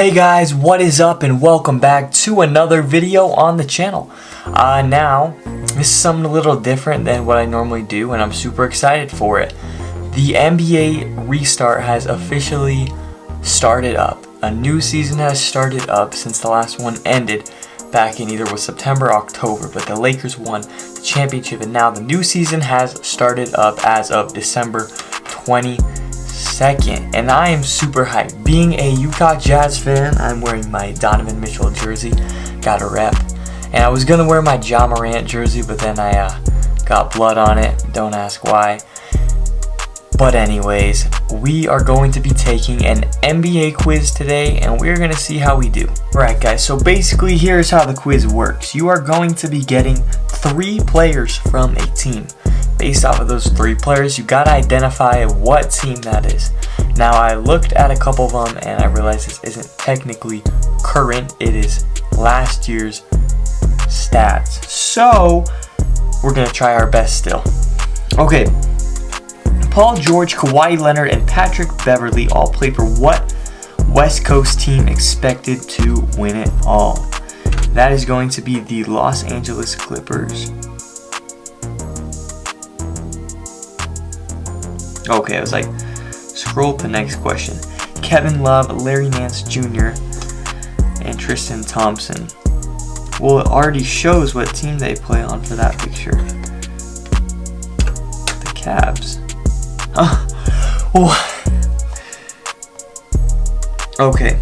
Hey guys, what is up and welcome back to another video on the channel. Now, this is something a little different than what I normally do and I'm super excited for it. The NBA restart has officially started up. A new season has started up since the last one ended back in either was September or October, but the Lakers won the championship and now the new season has started up as of December 22nd, and I am super hyped. Being a Utah Jazz fan, I'm wearing my Donovan Mitchell jersey, got a rep, and I was gonna wear my Ja Morant jersey, but then I got blood on it, don't ask why. But anyways, we are going to be taking an NBA quiz today, and we're gonna see how we do. Alright guys, so basically here's how the quiz works. You are going to be getting 3 players from a team. Based off of those 3 players, you gotta identify what team that is. Now I looked at a couple of them and I realized this isn't technically current, it is last year's stats. So we're gonna try our best still. Okay, Paul George, Kawhi Leonard, and Patrick Beverley all play for what West Coast team expected to win it all? That is going to be the Los Angeles Clippers. Okay, I was like, scroll to the next question. Kevin Love, Larry Nance Jr., and Tristan Thompson. Well, it already shows what team they play on for that picture. The Cavs. Okay.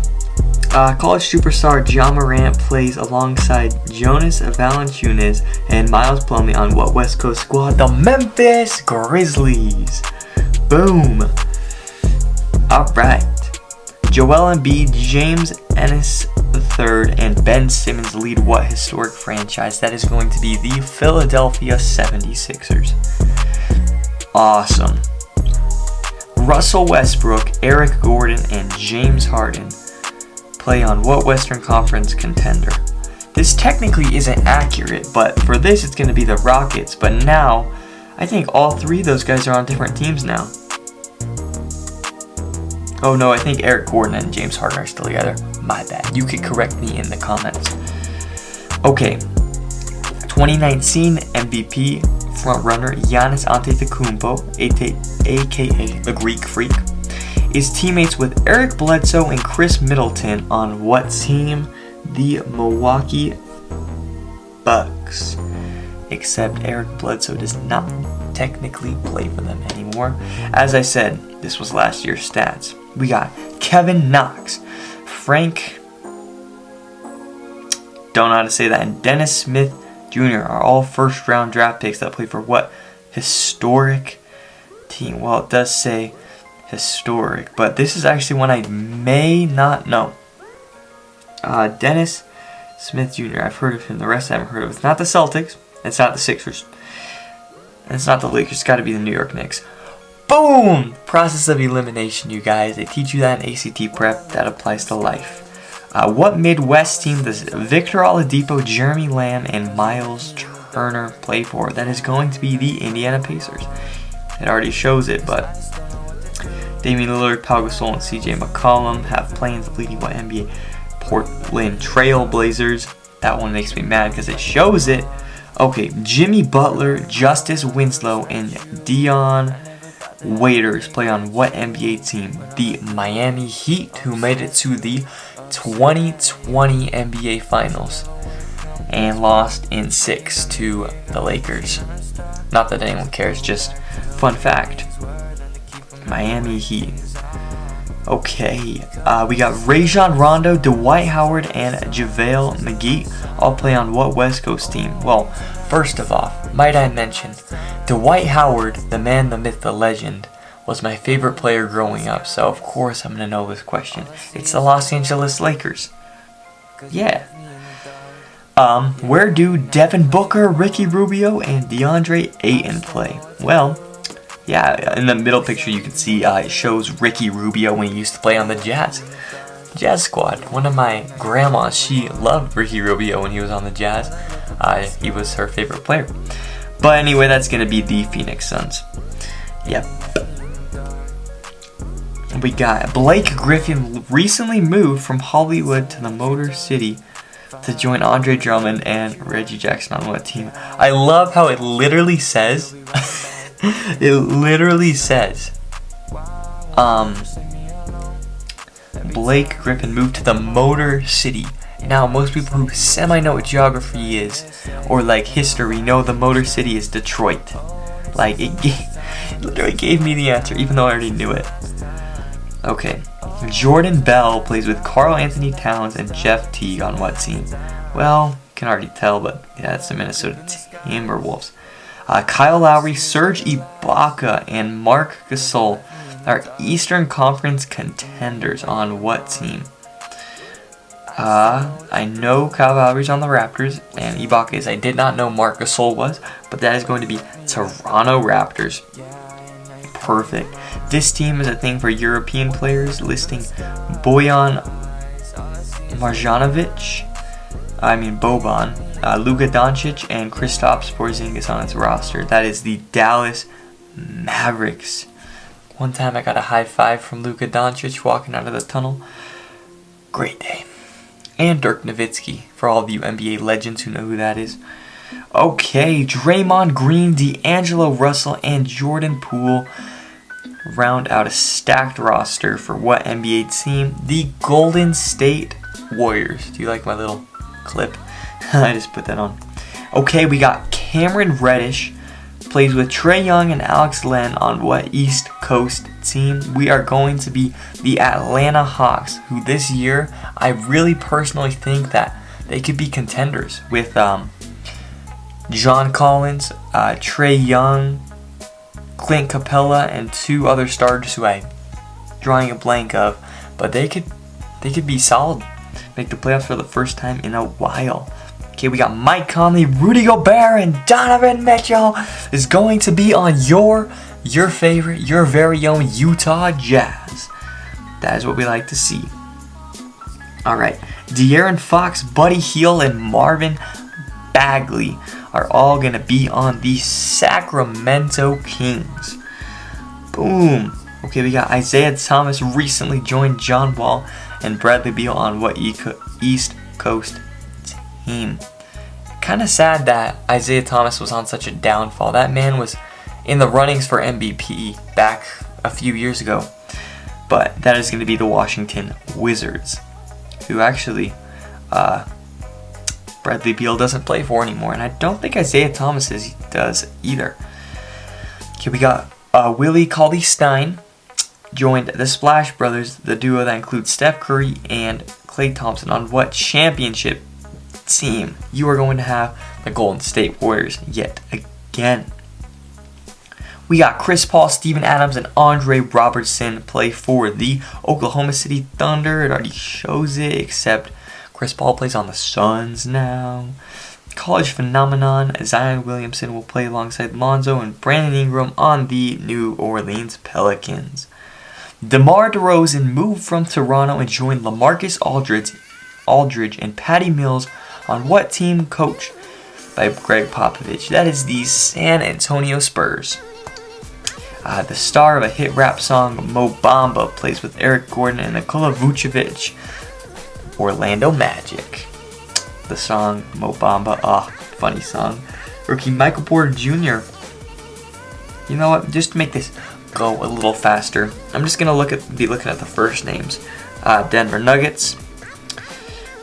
College superstar Ja Morant plays alongside Jonas Valanciunas and Miles Plumlee on what West Coast squad? The Memphis Grizzlies. Boom. Alright. Joel Embiid, James Ennis III, and Ben Simmons lead what historic franchise? That is going to be the Philadelphia 76ers. Awesome. Russell Westbrook, Eric Gordon, and James Harden play on what Western Conference contender? This technically isn't accurate, but for this it's going to be the Rockets. But now, I think all 3 of those guys are on different teams now. Oh no, I think Eric Gordon and James Harden are still together. My bad. You could correct me in the comments. Okay. 2019 MVP frontrunner Giannis Antetokounmpo, aka the Greek Freak, is teammates with Eric Bledsoe and Chris Middleton on what team? The Milwaukee Bucks. Except Eric Bledsoe does not technically play for them anymore. As I said, this was last year's stats. We got Kevin Knox, Frank, don't know how to say that, and Dennis Smith Jr. are all first round draft picks that play for what historic team? Well, it does say historic, but this is actually one I may not know. Dennis Smith Jr. I've heard of him. The rest I haven't heard of. It's not the Celtics. It's not the Sixers. And it's not the Lakers. It's got to be the New York Knicks. Boom! Process of elimination, you guys. They teach you that in ACT prep. That applies to life. What Midwest team does Victor Oladipo, Jeremy Lamb, and Miles Turner play for? That is going to be the Indiana Pacers. It already shows it, but Damian Lillard, Pau Gasol, and CJ McCollum have plans leading what NBA? Portland Trail Blazers. That one makes me mad because it shows it. Okay, Jimmy Butler, Justice Winslow, and Dion Waiters play on what NBA team? The Miami Heat, who made it to the 2020 NBA Finals and lost in 6 to the Lakers. Not that anyone cares, just fun fact. Miami Heat. Okay, we got Rajon Rondo, Dwight Howard, and JaVale McGee all play on what West Coast team? Well, first of all, might I mention, Dwight Howard, the man, the myth, the legend, was my favorite player growing up, so of course I'm going to know this question. It's the Los Angeles Lakers. Yeah. Where do Devin Booker, Ricky Rubio, and DeAndre Ayton play? Well, yeah, in the middle picture you can see it shows Ricky Rubio when he used to play on the Jazz squad. One of my grandmas, she loved Ricky Rubio when he was on the Jazz. He was her favorite player. But anyway, that's going to be the Phoenix Suns. Yep. We got Blake Griffin recently moved from Hollywood to the Motor City to join Andre Drummond and Reggie Jackson on what team? I love how it literally says, Blake Griffin moved to the Motor City. Now, most people who semi know what geography is, or like history, know the Motor City is Detroit. Like, it literally gave me the answer, even though I already knew it. Okay. Jordan Bell plays with Karl Anthony Towns and Jeff Teague on what team? Well, you can already tell, but yeah, it's the Minnesota Timberwolves. Kyle Lowry, Serge Ibaka, and Marc Gasol are Eastern Conference contenders on what team? I know Kyle Lowry's on the Raptors, and Ibaka is. I did not know Marc Gasol was, but that is going to be Toronto Raptors. Perfect. This team is a thing for European players, listing Boban Marjanovic, Luka Doncic, and Kristaps Porzingis on its roster. That is the Dallas Mavericks. One time I got a high five from Luka Doncic walking out of the tunnel. Great day. And Dirk Nowitzki, for all of you NBA legends who know who that is. Okay, Draymond Green, D'Angelo Russell, and Jordan Poole round out a stacked roster for what NBA team? The Golden State Warriors. Do you like my little clip? I just put that on. Okay, we got Cameron Reddish plays with Trae Young and Alex Len on what East Coast team? We are going to be the Atlanta Hawks, who this year I really personally think that they could be contenders with John Collins, Trae Young, Clint Capella, and two other starters who I'm drawing a blank of, but they could be solid, make the playoffs for the first time in a while. Okay, we got Mike Conley, Rudy Gobert, and Donovan Mitchell is going to be on your favorite, your very own Utah Jazz. That is what we like to see. Alright, De'Aaron Fox, Buddy Hield, and Marvin Bagley are all going to be on the Sacramento Kings. Boom. Okay, we got Isaiah Thomas recently joined John Wall and Bradley Beal on what East Coast team. Kind of sad that Isaiah Thomas was on such a downfall. That man was in the runnings for MVP back a few years ago. But that is going to be the Washington Wizards, who actually Bradley Beal doesn't play for anymore, and I don't think Isaiah Thomas does either. Okay, we got Willie Cauley-Stein joined the Splash Brothers, the duo that includes Steph Curry and Klay Thompson, on what championship team? You are going to have the Golden State Warriors yet again. We got Chris Paul, Steven Adams, and Andre Robertson play for the Oklahoma City Thunder. It already shows it, except Chris Paul plays on the Suns now. College phenomenon Zion Williamson will play alongside Lonzo and Brandon Ingram on the New Orleans Pelicans. DeMar DeRozan moved from Toronto and joined LaMarcus Aldridge and Patty Mills on what team? Coached by Greg Popovich. That is the San Antonio Spurs. The star of a hit rap song, Mo Bamba, plays with Eric Gordon and Nikola Vucevic, Orlando Magic. The song Mo Bamba, funny song. Rookie Michael Porter Jr. You know what? Just to make this go a little faster, I'm just gonna be looking at the first names. Denver Nuggets.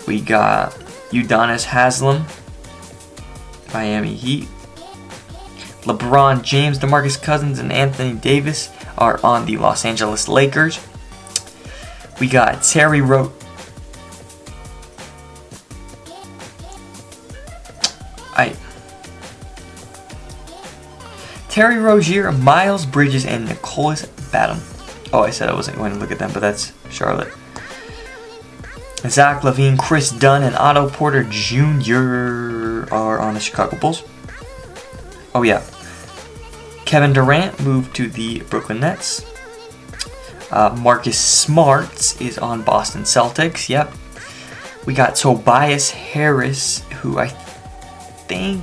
We got Udonis Haslem, Miami Heat. LeBron James, DeMarcus Cousins, and Anthony Davis are on the Los Angeles Lakers. We got Terry Rozier, Miles Bridges, and Nicholas Batum. Oh, I said I wasn't going to look at them, but that's Charlotte. Zach LaVine, Chris Dunn, and Otto Porter Jr. are on the Chicago Bulls. Oh yeah. Kevin Durant moved to the Brooklyn Nets. Marcus Smart is on Boston Celtics. Yep. We got Tobias Harris, who I think...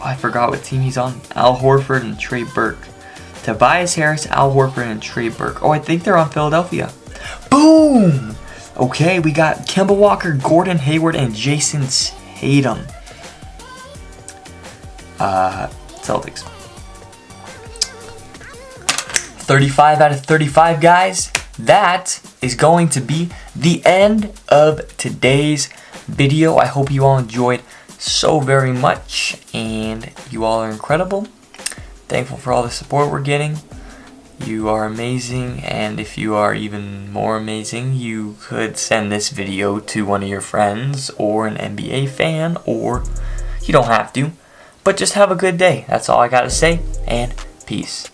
I forgot what team he's on. Al Horford and Trey Burke to Tobias Harris, Al Horford, and Trey Burke. Oh, I think they're on Philadelphia. Boom! Okay, we got Kemba Walker, Gordon Hayward, and Jason Tatum. Celtics. 35 out of 35, guys. That is going to be the end of today's video. I hope you all enjoyed so very much, and you all are incredible. Thankful for all the support we're getting. You are amazing, and if you are even more amazing, you could send this video to one of your friends or an NBA fan, or you don't have to, but just have a good day. That's all I gotta say, and peace.